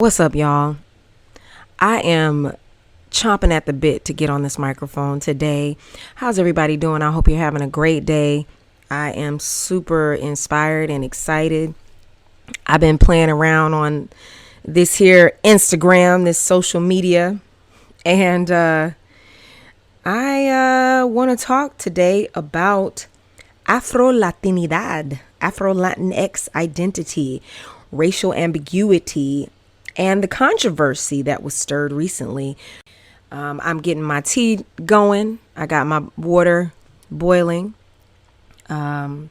What's up, y'all? I am chomping at the bit to get on this microphone today. How's everybody doing? I hope you're having a great day. I am super inspired and excited. I've been playing around on this here Instagram, this social media, and I want to talk today about Afro-Latinidad, Afro-Latinx identity, racial ambiguity, and the controversy that was stirred recently. I'm getting my tea going. I got my water boiling. But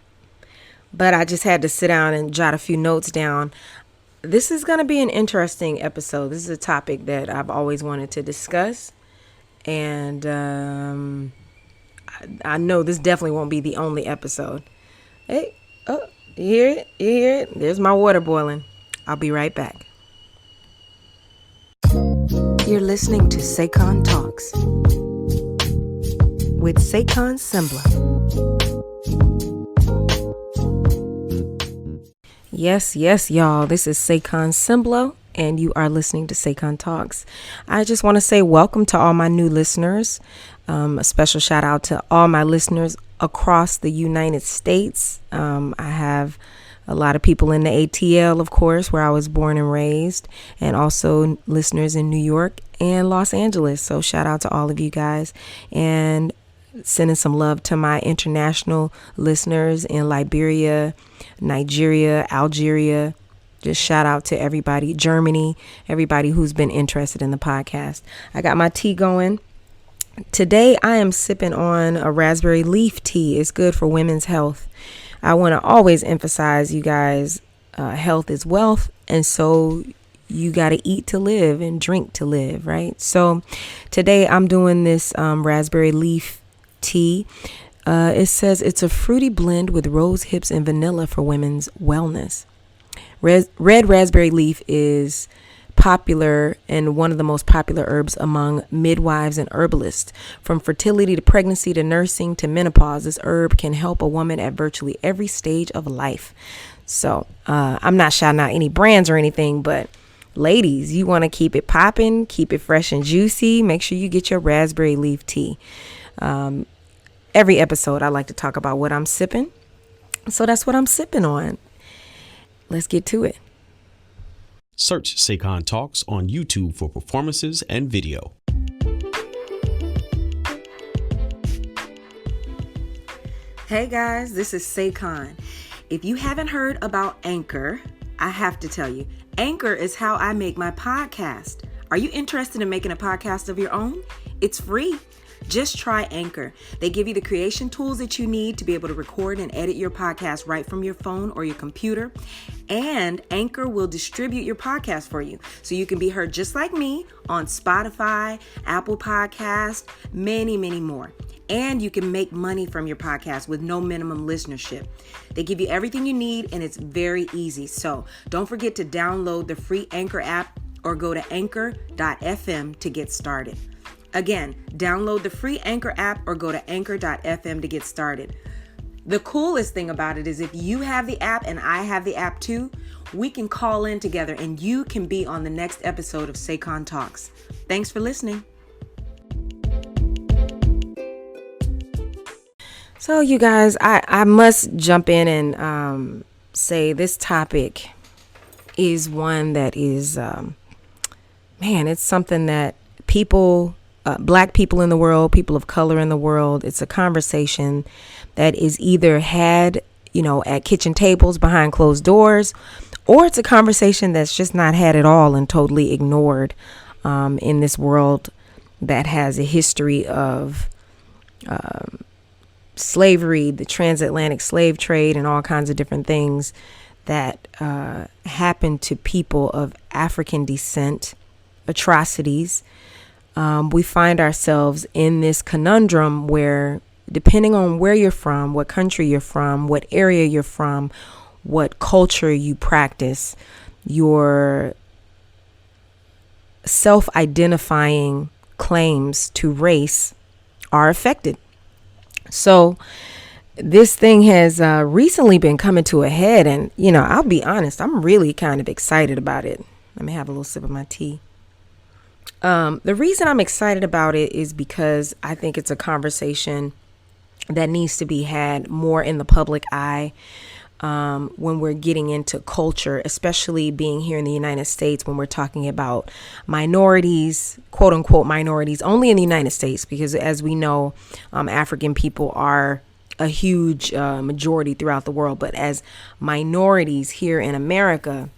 I just had to sit down and jot a few notes down. This is going to be an interesting episode. This is a topic that I've always wanted to discuss. And I know this definitely won't be the only episode. Hey, oh, you hear it? You hear it? There's my water boiling. I'll be right back. You're listening to Saycon Talks with Saycon Sengbloh. Yes, y'all. This is Saycon Sengbloh, and you are listening to Saycon Talks. I just want to say welcome to all my new listeners. A special shout out to all my listeners across the United States. I have a lot of people in the ATL, of course, where I was born and raised, and also listeners in New York and Los Angeles. So shout out to all of you guys, and sending some love to my international listeners in Liberia, Nigeria, Algeria. Just shout out to everybody, Germany, everybody who's been interested in the podcast. I got my tea going. Today I am sipping on a raspberry leaf tea. It's good for women's health. I want to always emphasize, you guys, health is wealth. And so you got to eat to live and drink to live, right? So today I'm doing this raspberry leaf tea. It says it's a fruity blend with rose hips and vanilla for women's wellness. Red raspberry leaf is popular and one of the most popular herbs among midwives and herbalists. From fertility to pregnancy to nursing to menopause, this herb can help a woman at virtually every stage of life. So I'm not shouting out any brands or anything, but ladies, you want to keep it popping, keep it fresh and juicy. Make sure you get your raspberry leaf tea. Every episode, I like to talk about what I'm sipping. So that's what I'm sipping on. Let's get to it. Search Saycon Talks on YouTube for performances and video. Hey guys, this is Saycon. If you haven't heard about Anchor, I have to tell you, Anchor is how I make my podcast. Are you interested in making a podcast of your own? It's free. Just try Anchor. They give you the creation tools that you need to be able to record and edit your podcast right from your phone or your computer. And Anchor will distribute your podcast for you, so you can be heard just like me on Spotify, Apple Podcast, many more. And you can make money from your podcast with no minimum listenership. They give you everything you need, and it's very easy. So don't forget to download the free Anchor app or go to anchor.fm to get started. Again, download the free Anchor app or go to anchor.fm to get started. The coolest thing about it is if you have the app and I have the app too, we can call in together and you can be on the next episode of Saycon Talks. Thanks for listening. So you guys, I must jump in and say this topic is one that is, it's something that people, Black people in the world, people of color in the world, it's a conversation that is either had, at kitchen tables behind closed doors, or it's a conversation that's just not had at all and totally ignored in this world that has a history of slavery, the transatlantic slave trade, and all kinds of different things that happened to people of African descent, atrocities. We find ourselves in this conundrum where, depending on where you're from, what country you're from, what area you're from, what culture you practice, your self-identifying claims to race are affected. So this thing has recently been coming to a head, and I'll be honest, I'm really kind of excited about it. Let me have a little sip of my tea. The reason I'm excited about it is because I think it's a conversation that needs to be had more in the public eye when we're getting into culture, especially being here in the United States, when we're talking about minorities, quote unquote minorities, only in the United States, because as we know, African people are a huge majority throughout the world. But as minorities here in America,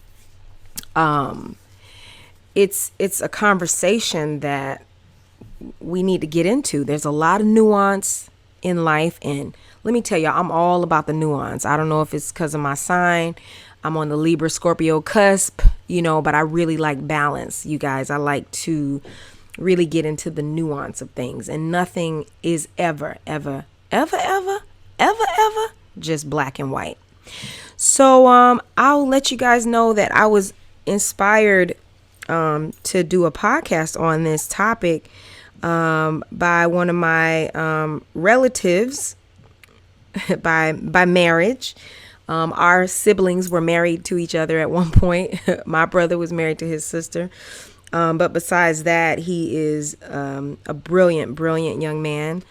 it's a conversation that we need to get into. There's a lot of nuance in life, and let me tell you, I'm all about the nuance. I don't know if it's because of my sign. I'm on the Libra Scorpio cusp, but I really like balance, you guys. I like to really get into the nuance of things, and nothing is ever just black and white. So I'll let you guys know that I was inspired to do a podcast on this topic by one of my relatives by marriage. Our siblings were married to each other at one point. My brother was married to his sister. But besides that, he is a brilliant young man.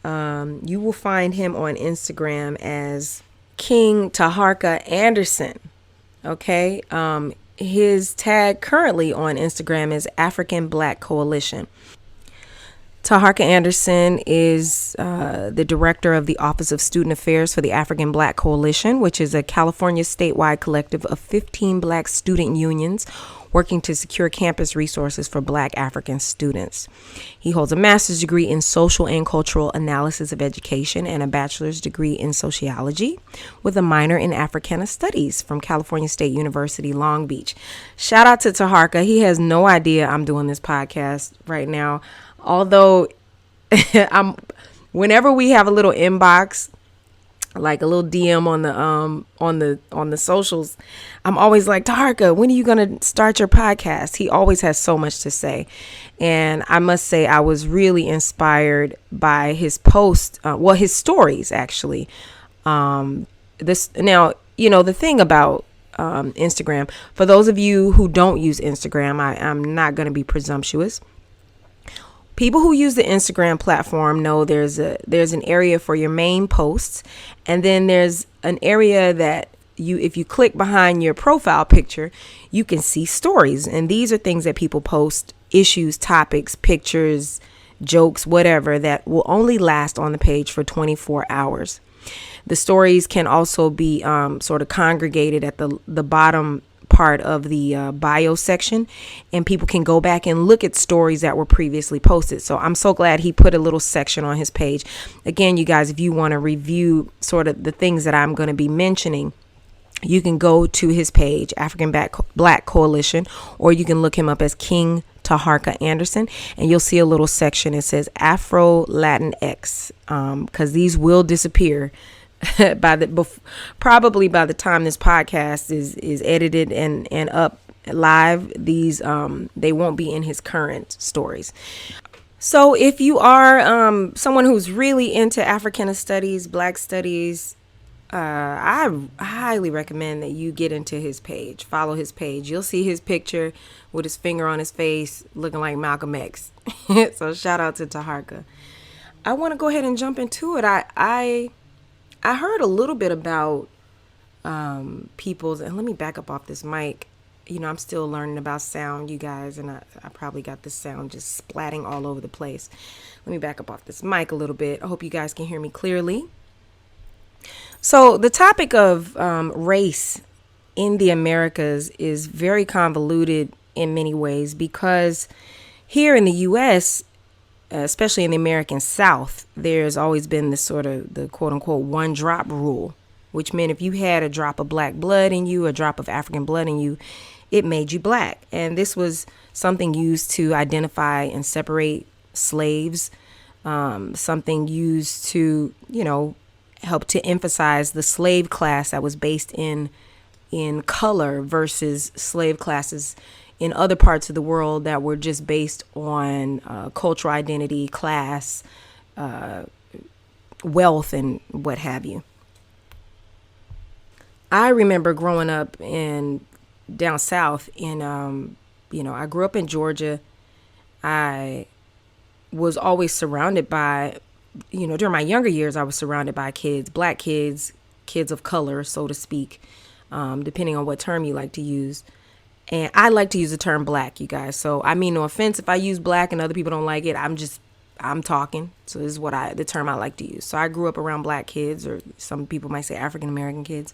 You will find him on Instagram as King Taharka Anderson. Okay. His tag currently on Instagram is African Black Coalition. Taharka Anderson is the director of the Office of Student Affairs for the African Black Coalition, which is a California statewide collective of 15 Black student unions working to secure campus resources for Black African students. He holds a master's degree in social and cultural analysis of education and a bachelor's degree in sociology with a minor in Africana studies from California State University, Long Beach. Shout out to Taharka. He has no idea I'm doing this podcast right now. Although whenever we have a little inbox, like a little DM on the socials, I'm always like, Taharka, when are you going to start your podcast? He always has so much to say. And I must say, I was really inspired by his post, his stories, actually. The thing about Instagram, for those of you who don't use Instagram, I'm not going to be presumptuous. People who use the Instagram platform know there's an area for your main posts, and then there's an area that if you click behind your profile picture, you can see stories. And these are things that people post, issues, topics, pictures, jokes, whatever, that will only last on the page for 24 hours. The stories can also be sort of congregated at the bottom part of the bio section, and people can go back and look at stories that were previously posted. So I'm so glad he put a little section on his page. Again, you guys, if you want to review sort of the things that I'm going to be mentioning, you can go to his page, African Black Coalition, or you can look him up as King Taharka Anderson, and you'll see a little section. It says Afro-Latinx, because these will disappear probably by the time this podcast is edited and up live. These they won't be in his current stories. So if you are someone who's really into Africana studies, Black studies, I highly recommend that you get into his page, follow his page. You'll see his picture with his finger on his face looking like Malcolm X. So shout out to Taharka. I want to go ahead and jump into it. I heard a little bit about people's, and let me back up off this mic. I'm still learning about sound, you guys, and I probably got this sound just splatting all over the place. Let me back up off this mic a little bit. I hope you guys can hear me clearly. So the topic of race in the Americas is very convoluted in many ways, because here in the U.S., especially in the American South, there's always been this sort of the quote unquote one drop rule, which meant if you had a drop of Black blood in you, a drop of African blood in you, it made you Black. And this was something used to identify and separate slaves, something used to, help to emphasize the slave class that was based in color versus slave classes in other parts of the world that were just based on cultural identity, class, wealth, and what have you. I remember growing up down south in I grew up in Georgia. I was always surrounded by, during my younger years, I was surrounded by kids, black kids, kids of color, so to speak, depending on what term you like to use. And I like to use the term black, you guys. So I mean, no offense if I use black and other people don't like it. I'm talking. So this is the term I like to use. So I grew up around black kids, or some people might say African American kids.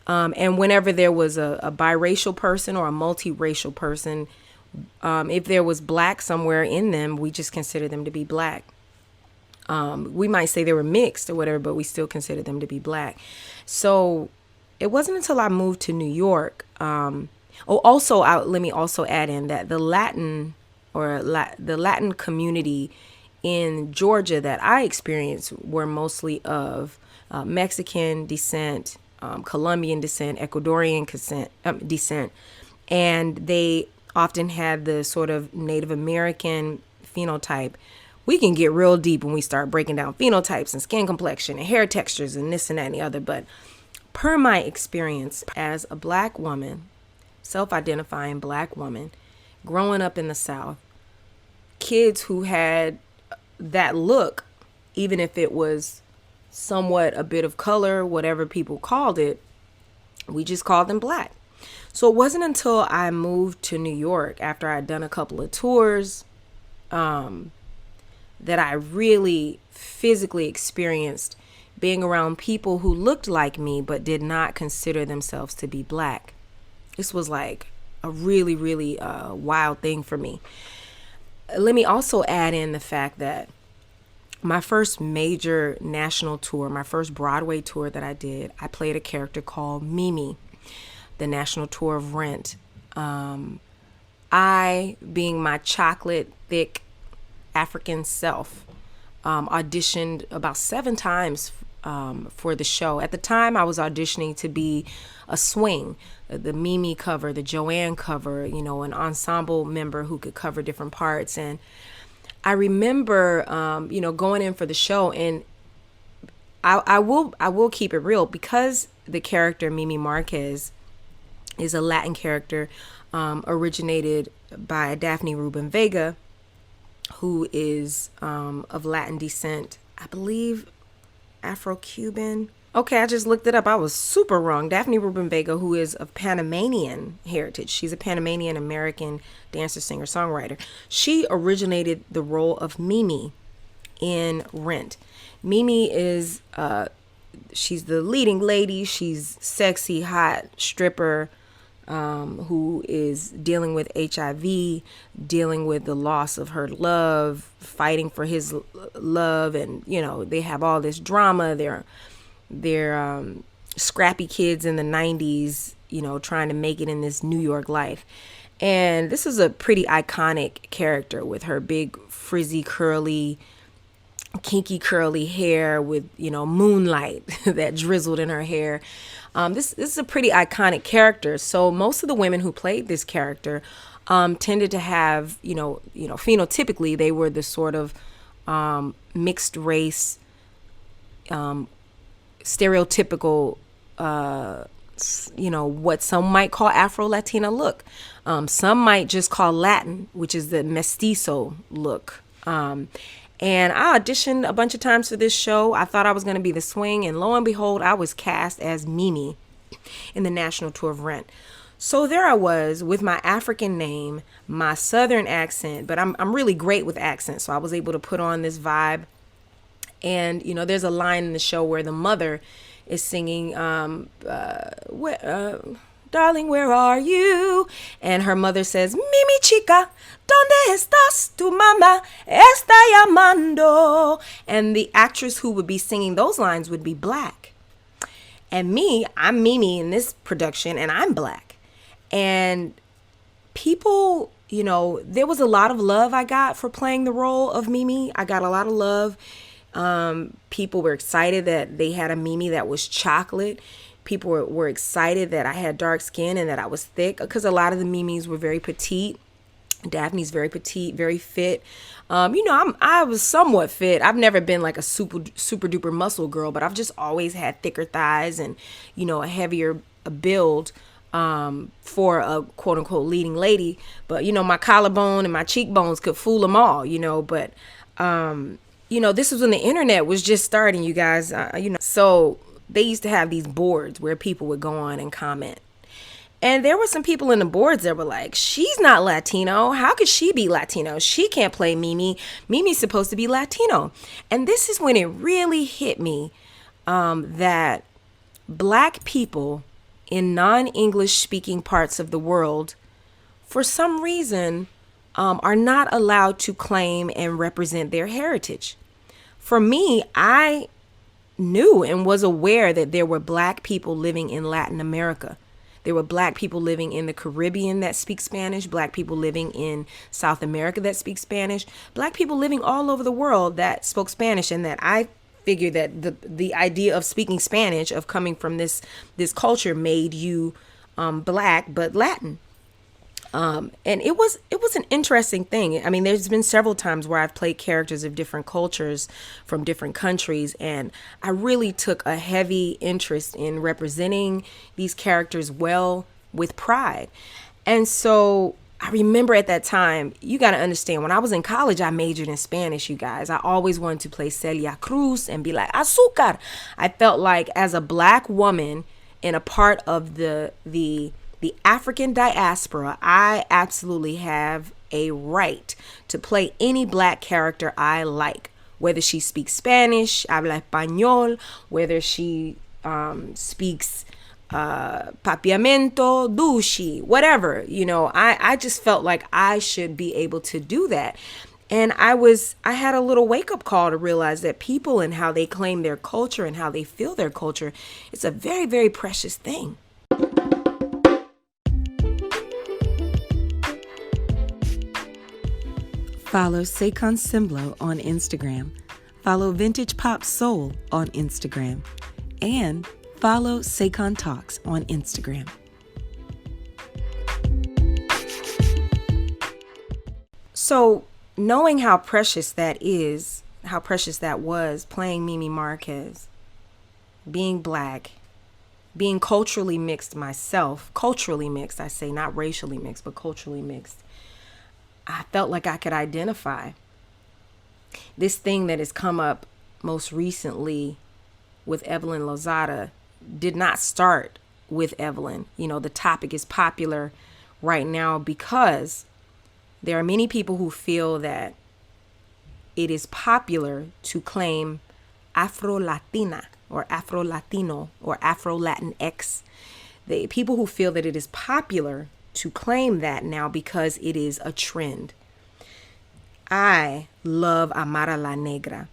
And whenever there was a biracial person or a multiracial person, if there was black somewhere in them, we just consider them to be black. We might say they were mixed or whatever, but we still consider them to be black. So it wasn't until I moved to New York. Let me also add in that the Latin community in Georgia that I experienced were mostly of Mexican descent, Colombian descent, Ecuadorian descent, and they often had the sort of Native American phenotype. We can get real deep when we start breaking down phenotypes and skin complexion and hair textures and this and that and the other. But per my experience as a black woman, self-identifying black woman, growing up in the South, kids who had that look, even if it was somewhat a bit of color, whatever people called it, we just called them black. So it wasn't until I moved to New York, after I'd done a couple of tours, that I really physically experienced being around people who looked like me but did not consider themselves to be black. This was like a really, really wild thing for me. Let me also add in the fact that my first major national tour, my first Broadway tour that I did, I played a character called Mimi, the national tour of Rent. I, being my chocolate thick African self, auditioned about 7 times for the show. At the time, I was auditioning to be a swing, the Mimi cover, the Joanne cover, an ensemble member who could cover different parts. And I remember, going in for the show, and I will keep it real, because the character Mimi Marquez is a Latin character, originated by Daphne Rubin Vega, who is of Latin descent, I believe Afro-Cuban. Okay, I just looked it up. I was super wrong. Daphne Rubin Vega, who is of Panamanian heritage. She's a Panamanian American dancer, singer, songwriter. She originated the role of Mimi in Rent. Mimi is, she's the leading lady. She's sexy, hot stripper, who is dealing with HIV, dealing with the loss of her love, fighting for his love. And, they have all this drama. They're scrappy kids in the 90s, trying to make it in this New York life. And this is a pretty iconic character with her big frizzy, curly, kinky, curly hair with, moonlight that drizzled in her hair. This is a pretty iconic character. So most of the women who played this character tended to have, phenotypically, they were the sort of mixed race, stereotypical, what some might call Afro-Latina look. Some might just call Latin, which is the mestizo look. And I auditioned a bunch of times for this show. I thought I was going to be the swing, and lo and behold, I was cast as Mimi in the national tour of Rent. So there I was with my African name, my Southern accent, but I'm really great with accents, so I was able to put on this vibe. And, there's a line in the show where the mother is singing, darling, where are you? And her mother says, Mimi chica, ¿dónde estás? Tu mamá está llamando. And the actress who would be singing those lines would be black. And I'm Mimi in this production, and I'm black. And people, there was a lot of love I got for playing the role of Mimi. I got a lot of love. People were excited that they had a Mimi that was chocolate. People were excited that I had dark skin and that I was thick, because a lot of the Mimis were very petite. Daphne's very petite, very fit. I was somewhat fit. I've never been like a super duper muscle girl, but I've just always had thicker thighs and, a heavier build. for a quote unquote leading lady. But, my collarbone and my cheekbones could fool them all, but, this was when the internet was just starting, you guys, so they used to have these boards where people would go on and comment. And there were some people in the boards that were like, she's not Latino. How could she be Latino? She can't play Mimi. Mimi's supposed to be Latino. And this is when it really hit me that Black people in non-English speaking parts of the world, for some reason, are not allowed to claim and represent their heritage. For me, I knew and was aware that there were Black people living in Latin America. There were Black people living in the Caribbean that speak Spanish, Black people living in South America that speak Spanish, Black people living all over the world that spoke Spanish, and that I figured that the idea of speaking Spanish, of coming from this culture, made you Black but Latin. And it was an interesting thing. I mean, there's been several times where I've played characters of different cultures from different countries, and I really took a heavy interest in representing these characters well with pride. And so I remember at that time, you got to understand, when I was in college, I majored in Spanish, you guys. I always wanted to play Celia Cruz and be like, azúcar. I felt like as a Black woman in a part of the African diaspora, I absolutely have a right to play any Black character I like, whether she speaks Spanish, habla español, whether she speaks papiamento, dushi, whatever, I just felt like I should be able to do that. And I had a little wake up call to realize that people and how they claim their culture and how they feel their culture, it's a very, very precious thing. Follow Saycon Sengbloh on Instagram. Follow Vintage Pop Soul on Instagram. And follow SayconTalks on Instagram. So, knowing how precious that is, how precious that was, playing Mimi Marquez, being Black, being culturally mixed myself, culturally mixed, I say, not racially mixed, but culturally mixed, I felt like I could identify. This thing that has come up most recently with Evelyn Lozada did not start with Evelyn. The topic is popular right now because there are many people who feel that it is popular to claim Afro-Latina or Afro-Latino or Afro-Latinx. The people who feel that it is popular to claim that now because it is a trend. I love Amara La Negra.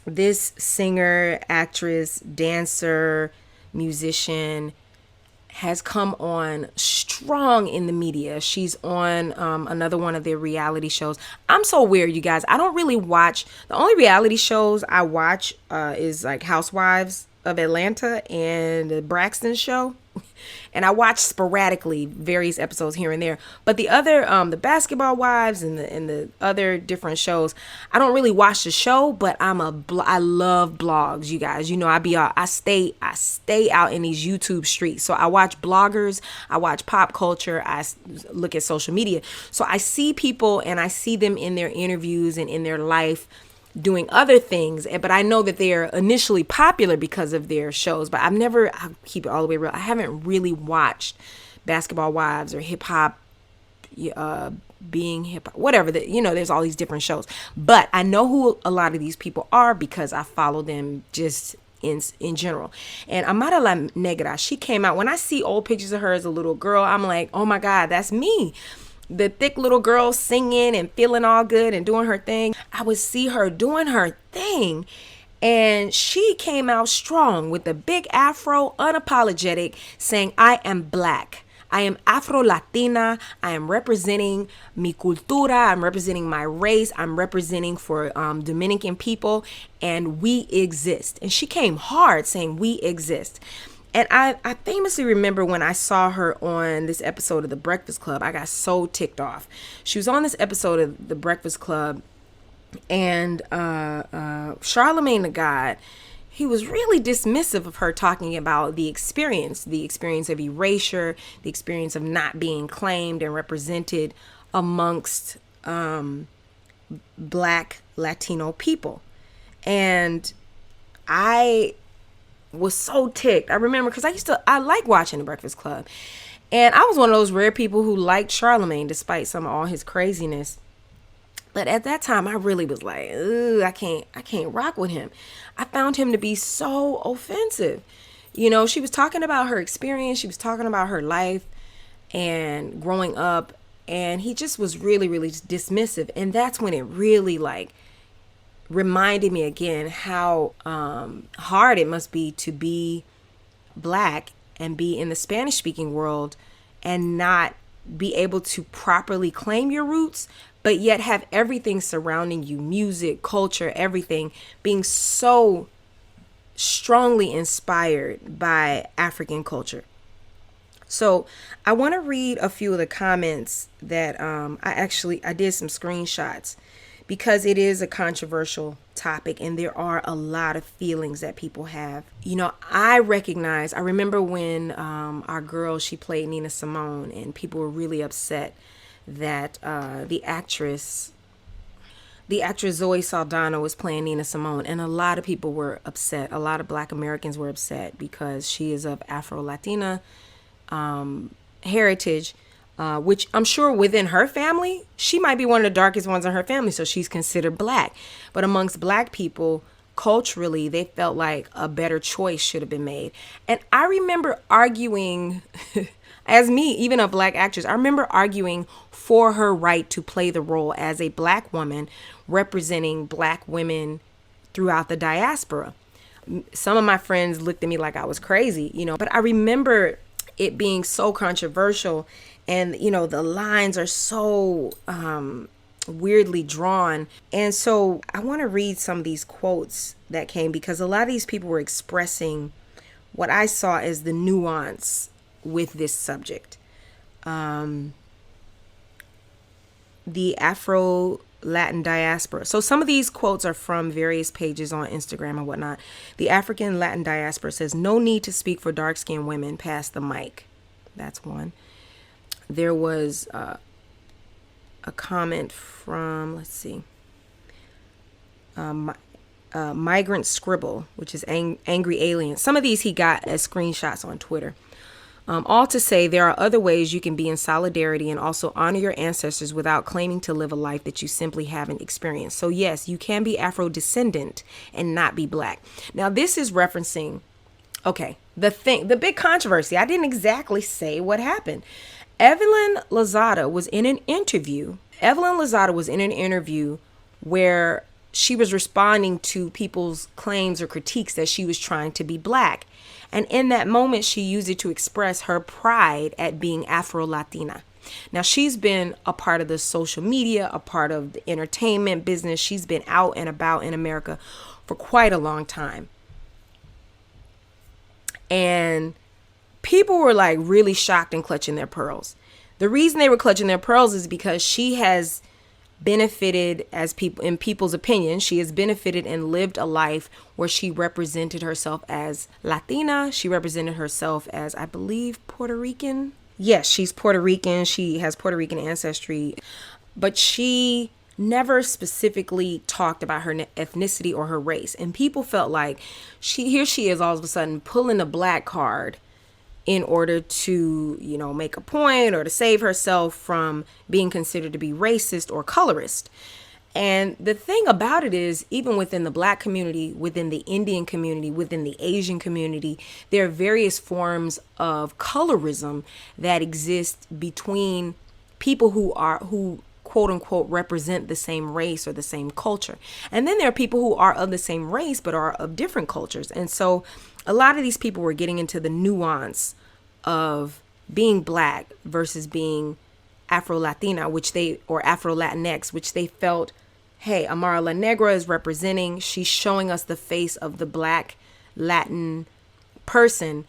This singer, actress, dancer, musician has come on strong in the media. She's on another one of their reality shows. I'm so weird, you guys. I don't really watch. The only reality shows I watch is like Housewives of Atlanta and the Braxton show. And I watch sporadically various episodes here and there. But the other, the Basketball Wives and the other different shows, I don't really watch the show. But I love blogs, you guys. I stay out in these YouTube streets. So I watch bloggers, I watch pop culture, I look at social media. So I see people and I see them in their interviews and in their life doing other things, but I know that they're initially popular because of their shows. But I'll keep it all the way real, I haven't really watched Basketball Wives or hip hop, being hip hop, whatever. There's all these different shows. But I know who a lot of these people are because I follow them just in general. And Amara La Negra, she came out. When I see old pictures of her as a little girl, I'm like, oh my God, that's me. The thick little girl singing and feeling all good and doing her thing. I would see her doing her thing. And she came out strong with the big afro, unapologetic, saying, I am Black. I am Afro-Latina. I am representing mi cultura. I'm representing my race. I'm representing for Dominican people. And we exist. And she came hard saying we exist. And I famously remember when I saw her on this episode of The Breakfast Club, I got so ticked off. She was on this episode of The Breakfast Club, and Charlemagne the God, he was really dismissive of her talking about the experience of erasure, the experience of not being claimed and represented amongst Black Latino people. And I was so ticked. I remember because I like watching The Breakfast Club. And I was one of those rare people who liked Charlemagne despite some of all his craziness. But at that time, I really was like, ugh, I can't rock with him. I found him to be so offensive. You know, she was talking about her experience. She was talking about her life and growing up. And he just was really, really dismissive. And that's when it really like reminded me again how hard it must be to be Black and be in the Spanish speaking world and not be able to properly claim your roots, but yet have everything surrounding you, music, culture, everything being so strongly inspired by African culture. So I want to read a few of the comments that I did some screenshots because it is a controversial topic and there are a lot of feelings that people have. You know, I remember when our girl, she played Nina Simone, and people were really upset that the actress Zoe Saldana was playing Nina Simone, and a lot of people were upset. A lot of Black Americans were upset because she is of Afro-Latina heritage, which I'm sure within her family, she might be one of the darkest ones in her family, so she's considered Black. But amongst Black people, culturally, they felt like a better choice should have been made. And I remember arguing, as me, even a Black actress, I remember arguing for her right to play the role as a Black woman representing Black women throughout the diaspora. Some of my friends looked at me like I was crazy, you know, but I remember it being so controversial, and you know, the lines are so weirdly drawn. And so I want to read some of these quotes that came, because a lot of these people were expressing what I saw as the nuance with this subject. The Afro-Latin diaspora. So some of these quotes are from various pages on Instagram and whatnot. The African Latin diaspora says, "No need to speak for dark-skinned women. Pass the mic." That's one. There was a comment from, let's see, Migrant Scribble, which is Angry Alien. Some of these he got as screenshots on Twitter. All to say, there are other ways you can be in solidarity and also honor your ancestors without claiming to live a life that you simply haven't experienced. So yes, you can be Afro-descendant and not be Black. Now this is referencing, okay, the big controversy. I didn't exactly say what happened. Evelyn Lozada was in an interview where she was responding to people's claims or critiques that she was trying to be Black. And in that moment, she used it to express her pride at being Afro-Latina. Now, she's been a part of the social media, a part of the entertainment business. She's been out and about in America for quite a long time. And people were like really shocked and clutching their pearls. The reason they were clutching their pearls is because she has benefited, as people, in people's opinion, she has benefited and lived a life where she represented herself as Latina. She represented herself as, I believe, Puerto Rican. Yes, she's Puerto Rican. She has Puerto Rican ancestry, but she never specifically talked about her ethnicity or her race. And people felt like here she is all of a sudden pulling the Black card in order to, you know, make a point or to save herself from being considered to be racist or colorist. And the thing about it is, even within the Black community, within the Indian community, within the Asian community, there are various forms of colorism that exist between people who quote unquote represent the same race or the same culture. And then there are people who are of the same race but are of different cultures. And so a lot of these people were getting into the nuance of being Black versus being Afro-Latina, or Afro-Latinx, which they felt, hey, Amara La Negra is representing, she's showing us the face of the Black Latin person.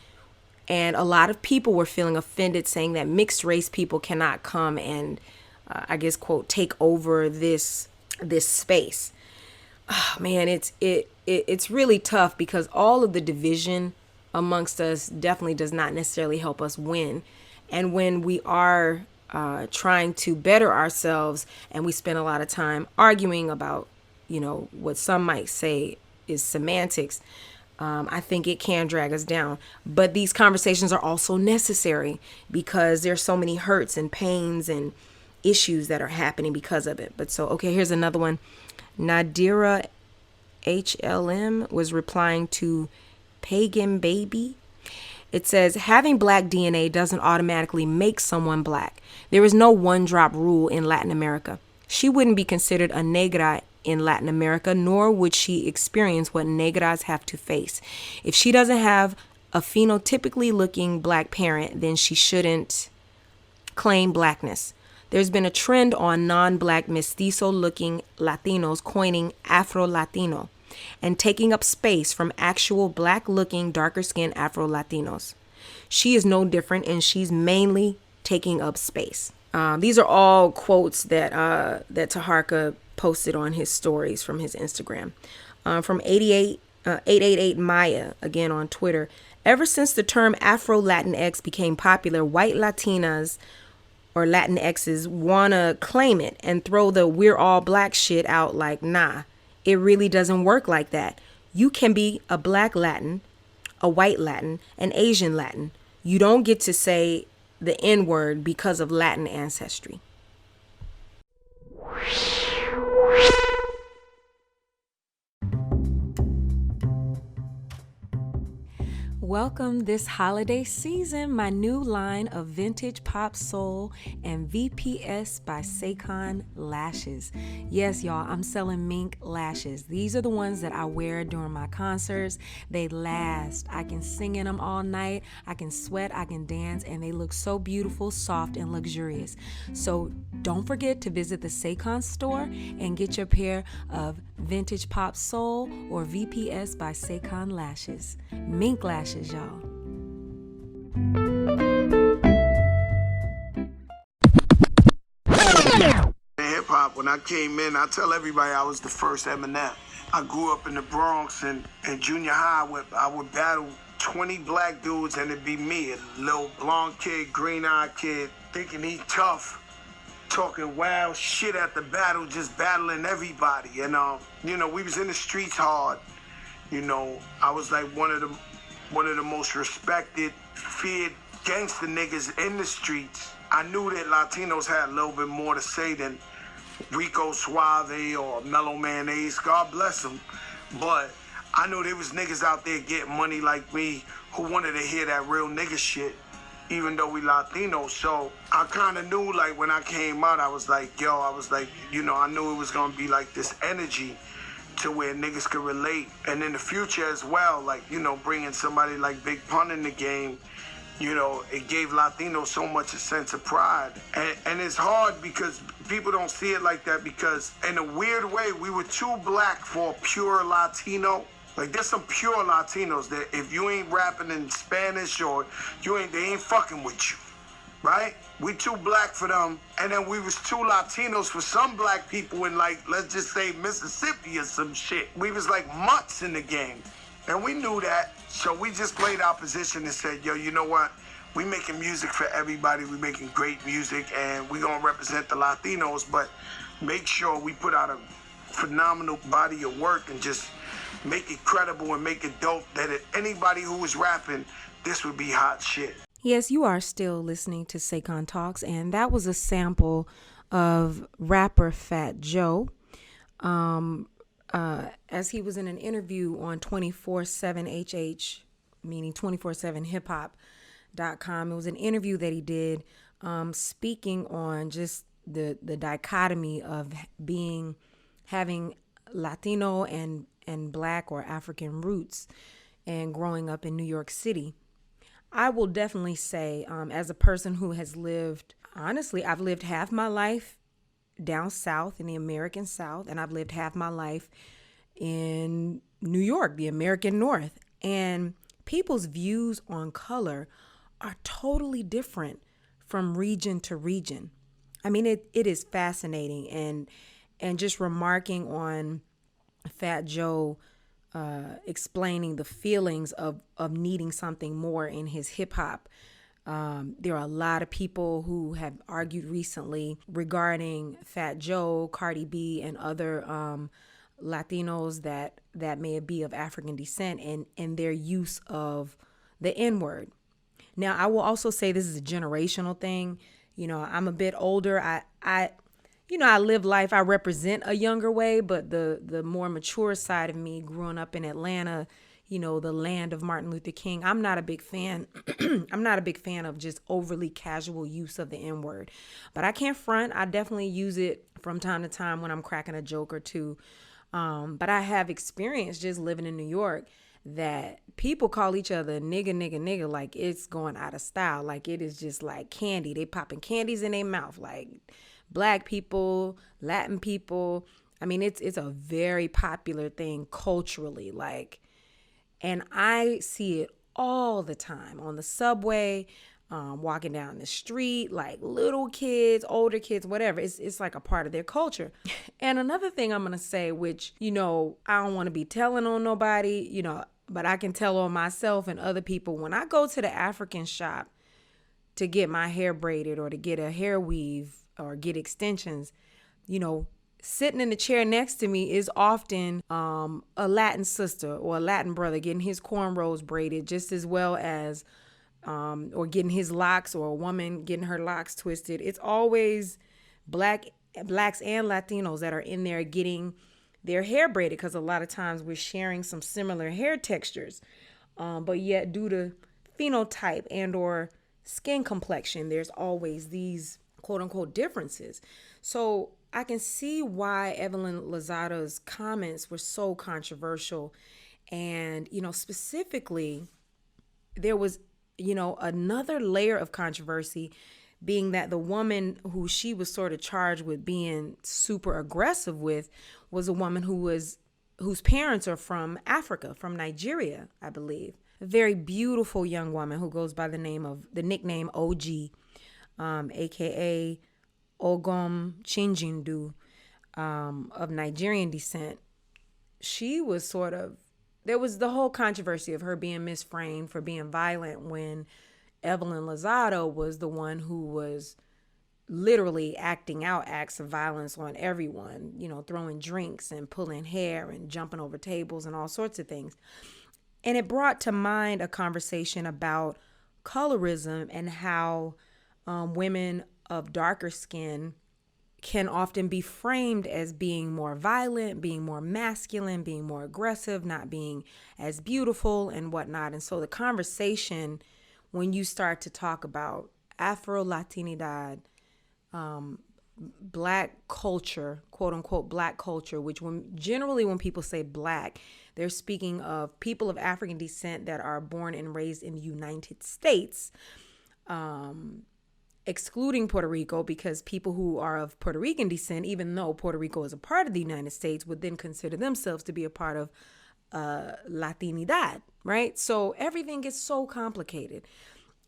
And a lot of people were feeling offended, saying that mixed race people cannot come and, I guess, quote, take over this space. Oh, man, it's it's really tough because all of the division amongst us definitely does not necessarily help us win. And when we are trying to better ourselves and we spend a lot of time arguing about, what some might say is semantics, I think it can drag us down. But these conversations are also necessary because there's so many hurts and pains and issues that are happening because of it. But so, okay, here's another one. Nadira HLM was replying to Pagan Baby. It says, having black DNA doesn't automatically make someone black. There is no one drop rule in Latin America. She wouldn't be considered a negra in Latin America, nor would she experience what negras have to face. If she doesn't have a phenotypically looking black parent, then she shouldn't claim blackness. There's been a trend on non-black mestizo-looking Latinos coining Afro-Latino and taking up space from actual black-looking, darker-skinned Afro-Latinos. She is no different, and she's mainly taking up space. These are all quotes that Taharka posted on his stories from his Instagram. From 888 Maya, again on Twitter. Ever since the term Afro-Latinx became popular, white Latinas or Latinxes want to claim it and throw the we're all black shit out like, nah, it really doesn't work like that. You can be a black Latin, a white Latin, an Asian Latin. You don't get to say the N-word because of Latin ancestry. Welcome this holiday season, my new line of vintage pop soul and VPS by Saycon lashes. Yes, y'all, I'm selling mink lashes. These are the ones that I wear during my concerts. They last. I can sing in them all night. I can sweat, I can dance, and they look so beautiful, soft, and luxurious. So don't forget to visit the Saycon store and get your pair of vintage pop soul or VPS by Saycon lashes. Mink lashes, y'all. Hip hop, when I came in, I tell everybody I was the first Eminem. I grew up in the Bronx, and in junior high, I would battle 20 black dudes, and it'd be me, a little blonde kid, green-eyed kid, thinking he tough, talking wild shit at the battle, just battling everybody. And we was in the streets hard. I was like one of the most respected, feared gangster niggas in the streets. I knew that Latinos had a little bit more to say than Rico Suave or Mellow Mayonnaise, God bless them. But I knew there was niggas out there getting money like me who wanted to hear that real nigga shit, even though we Latinos. So I kind of knew, like, when I came out, I was like, I knew it was going to be like this energy to where niggas could relate. And in the future as well, like, bringing somebody like Big Pun in the game, it gave Latinos so much a sense of pride. And it's hard because people don't see it like that, because in a weird way, we were too black for pure Latino. Like, there's some pure Latinos that if you ain't rapping in Spanish or they ain't fucking with you, right? We too black for them. And then we was too Latinos for some black people in, like, let's just say Mississippi or some shit. We was like mutts in the game. And we knew that. So we just played our position and said, yo, you know what? We making music for everybody. We making great music, and we gonna represent the Latinos, but make sure we put out a phenomenal body of work and just make it credible and make it dope, that if anybody who was rapping, this would be hot shit. Yes, you are still listening to Saycon Talks, and that was a sample of rapper Fat Joe, as he was in an interview on 24/7HH, meaning 247hiphop.com. It was an interview that he did speaking on just the dichotomy of having Latino and Black or African roots and growing up in New York City. I will definitely say, as a person who has lived, honestly, I've lived half my life down south in the American South, and I've lived half my life in New York, the American North. And people's views on color are totally different from region to region. I mean, it is fascinating, and just remarking on Fat Joe explaining the feelings of needing something more in his hip hop. There are a lot of people who have argued recently regarding Fat Joe, Cardi B, and other Latinos that may be of African descent and their use of the N-word. Now, I will also say this is a generational thing. You know, I'm a bit older. I live life. I represent a younger way, but the more mature side of me, growing up in Atlanta, you know, the land of Martin Luther King, I'm not a big fan. I'm not a big fan of just overly casual use of the N-word. But I can't front. I definitely use it from time to time when I'm cracking a joke or two. But I have experienced just living in New York that people call each other nigga, nigga, nigga, like it's going out of style. Like it is just like candy. They popping candies in their mouth. Like Black people, Latin people. I mean, it's a very popular thing culturally. Like, and I see it all the time on the subway, walking down the street, like little kids, older kids, whatever. It's like a part of their culture. And another thing I'm going to say, which, you know, I don't want to be telling on nobody, you know, but I can tell on myself and other people. When I go to the African shop to get my hair braided or to get a hair weave or get extensions, you know, sitting in the chair next to me is often a Latin sister or a Latin brother getting his cornrows braided just as well as or getting his locks, or a woman getting her locks twisted. It's always blacks and Latinos that are in there getting their hair braided, because a lot of times we're sharing some similar hair textures. But yet due to phenotype and or skin complexion, there's always these quote unquote differences. So I can see why Evelyn Lozada's comments were so controversial. And, you know, specifically, there was, you know, another layer of controversy being that the woman who she was sort of charged with being super aggressive with was a woman whose parents are from Africa, from Nigeria, I believe. A very beautiful young woman who goes by the nickname OG, aka Ogom Chinjindu, of Nigerian descent. She was there was the whole controversy of her being misframed for being violent when Evelyn Lozada was the one who was literally acting out acts of violence on everyone, you know, throwing drinks and pulling hair and jumping over tables and all sorts of things. And it brought to mind a conversation about colorism and how women of darker skin can often be framed as being more violent, being more masculine, being more aggressive, not being as beautiful and whatnot. And so the conversation, when you start to talk about Afro-Latinidad, Black culture, quote unquote, Black culture, which generally when people say Black, they're speaking of people of African descent that are born and raised in the United States, excluding Puerto Rico, because people who are of Puerto Rican descent, even though Puerto Rico is a part of the United States, would then consider themselves to be a part of Latinidad, right? So everything gets so complicated.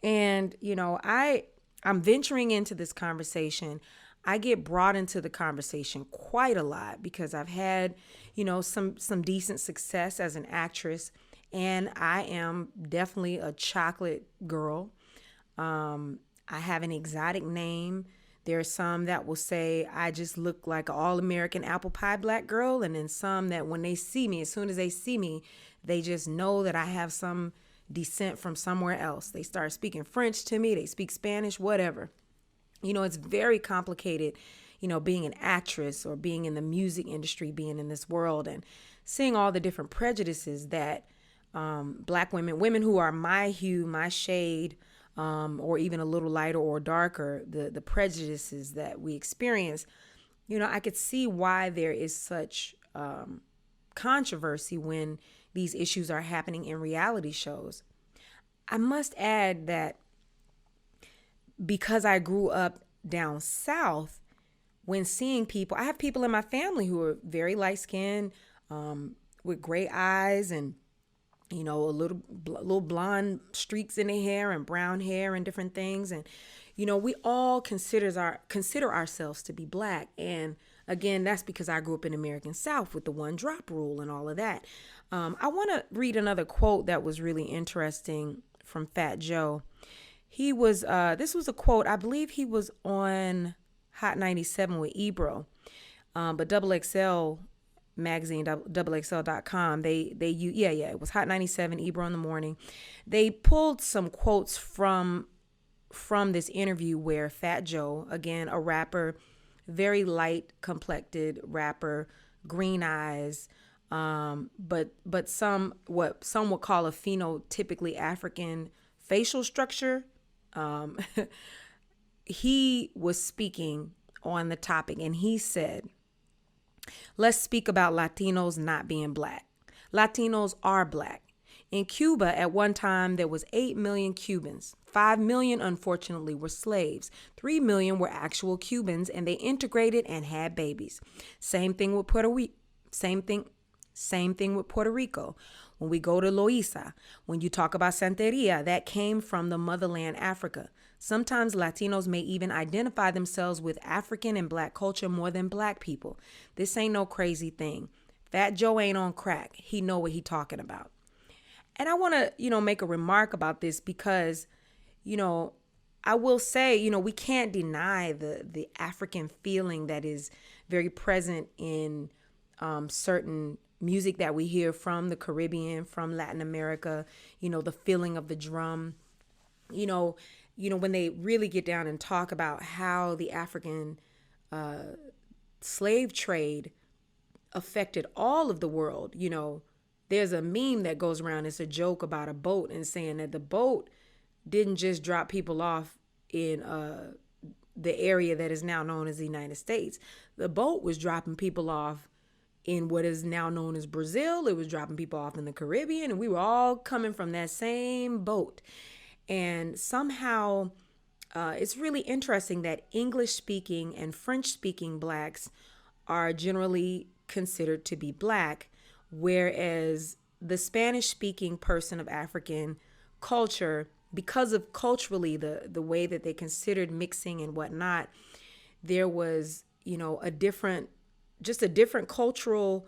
And, you know, I'm venturing into this conversation. I get brought into the conversation quite a lot because I've had, you know, some decent success as an actress, and I am definitely a chocolate girl. I have an exotic name. There are some that will say I just look like an all-American apple pie Black girl, and then some that when they see me, as soon as they see me, they just know that I have some descent from somewhere else. They start speaking French to me, they speak Spanish, whatever. You know, it's very complicated, you know, being an actress or being in the music industry, being in this world and seeing all the different prejudices that Black women who are my hue, my shade, or even a little lighter or darker, the prejudices that we experience. You know, I could see why there is such controversy when these issues are happening in reality shows. I must add that because I grew up down south, when seeing people, I have people in my family who are very light-skinned, with gray eyes and, you know, a little blonde streaks in their hair and brown hair and different things. And, we all consider ourselves to be black. And again, that's because I grew up in the American South with the one drop rule and all of that. I want to read another quote that was really interesting from Fat Joe. He was, this was a quote, I believe he was on Hot 97 with Ebro, but XXL magazine, XXL.com, it was Hot 97, Ebro in the Morning. They pulled some quotes from this interview where Fat Joe, again, a rapper, very light complected rapper, green eyes, but some would call a phenotypically African facial structure. He was speaking on the topic and he said, let's speak about Latinos not being black. Latinos are black. In Cuba, at one time, there was 8 million Cubans. 5 million, unfortunately, were slaves. 3 million were actual Cubans, and they integrated and had babies. Same thing with Puerto Rico. Same thing with Puerto Rico. When we go to Loíza, when you talk about Santeria, that came from the motherland, Africa. Sometimes Latinos may even identify themselves with African and black culture more than black people. This ain't no crazy thing. Fat Joe ain't on crack. He know what he talking about. And I want to, make a remark about this because, I will say, we can't deny the African feeling that is very present in certain music that we hear from the Caribbean, from Latin America, the feeling of the drum, when they really get down and talk about how the African slave trade affected all of the world. There's a meme that goes around. It's a joke about a boat and saying that the boat didn't just drop people off in the area that is now known as the United States. The boat was dropping people off in what is now known as Brazil. It was dropping people off in the Caribbean, and we were all coming from that same boat. And somehow it's really interesting that English-speaking and French-speaking blacks are generally considered to be black, whereas the Spanish-speaking person of African culture, because of culturally the way that they considered mixing and whatnot, there was, a different cultural,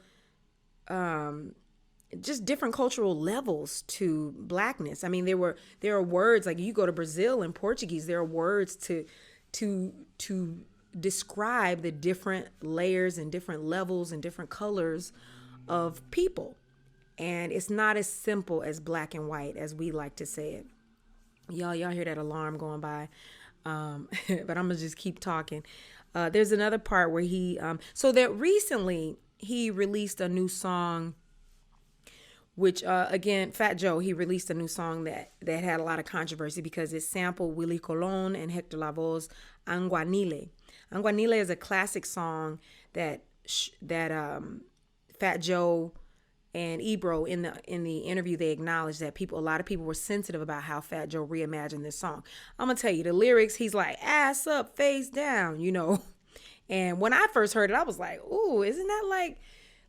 different cultural levels to blackness. I mean, there are words, like you go to Brazil in Portuguese, there are words to describe the different layers and different levels and different colors of people. And it's not as simple as black and white as we like to say it. Y'all hear that alarm going by. But I'm gonna just keep talking. There's another part where so that recently he released a new song, which again, Fat Joe, he released a new song that had a lot of controversy because it sampled Willie Colon and Hector Lavoe's Anguanile. Anguanile is a classic song that Fat Joe and Ebro in the interview, they acknowledged that a lot of people were sensitive about how Fat Joe reimagined this song. I'm gonna tell you the lyrics. He's like, ass up, face down, And when I first heard it, I was like, ooh, isn't that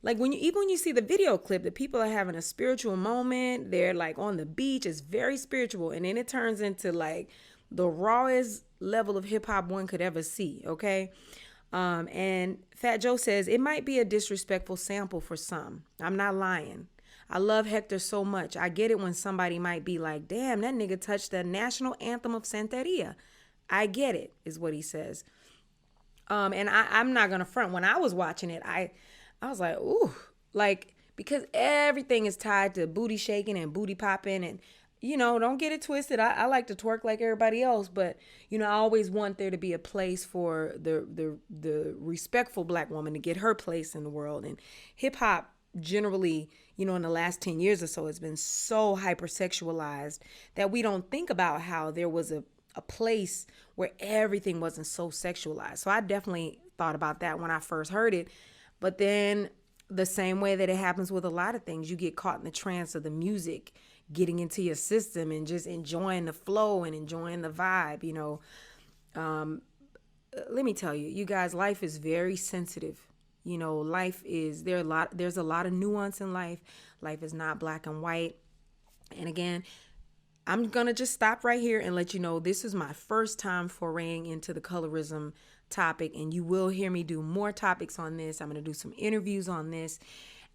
like when you see the video clip, the people are having a spiritual moment. They're like on the beach. It's very spiritual, and then it turns into like the rawest level of hip hop one could ever see. Okay. And Fat Joe says it might be a disrespectful sample for some. I'm not lying. I love Hector so much. I get it when somebody might be like, damn, that nigga touched the national anthem of Santeria. I get it, is what he says. And I'm not going to front. When I was watching it, I was like, ooh, because everything is tied to booty shaking and booty popping and, don't get it twisted. I like to twerk like everybody else, but, I always want there to be a place for the respectful black woman to get her place in the world. And hip hop generally, in the last 10 years or so, has been so hypersexualized that we don't think about how there was a place where everything wasn't so sexualized. So I definitely thought about that when I first heard it. But then the same way that it happens with a lot of things, you get caught in the trance of the music getting into your system and just enjoying the flow and enjoying the vibe. Let me tell you, you guys, life is very sensitive. There's a lot of nuance in life. Life is not black and white. And again, I'm going to just stop right here and let you know this is my first time foraying into the colorism topic, and you will hear me do more topics on this. I'm going to do some interviews on this,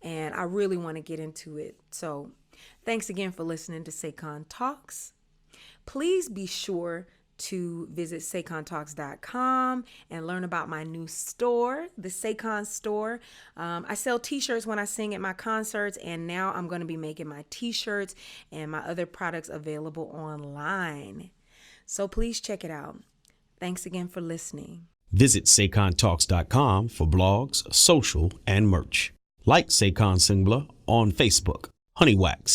and I really want to get into it. So thanks again for listening to Saycon Talks. Please be sure to visit SayconTalks.com and learn about my new store, the Saycon store. I sell t-shirts when I sing at my concerts, and now I'm going to be making my t-shirts and my other products available online. So please check it out. Thanks again for listening. Visit SayconTalks.com for blogs, social, and merch. Like Saycon Sengbloh on Facebook, Honeywax,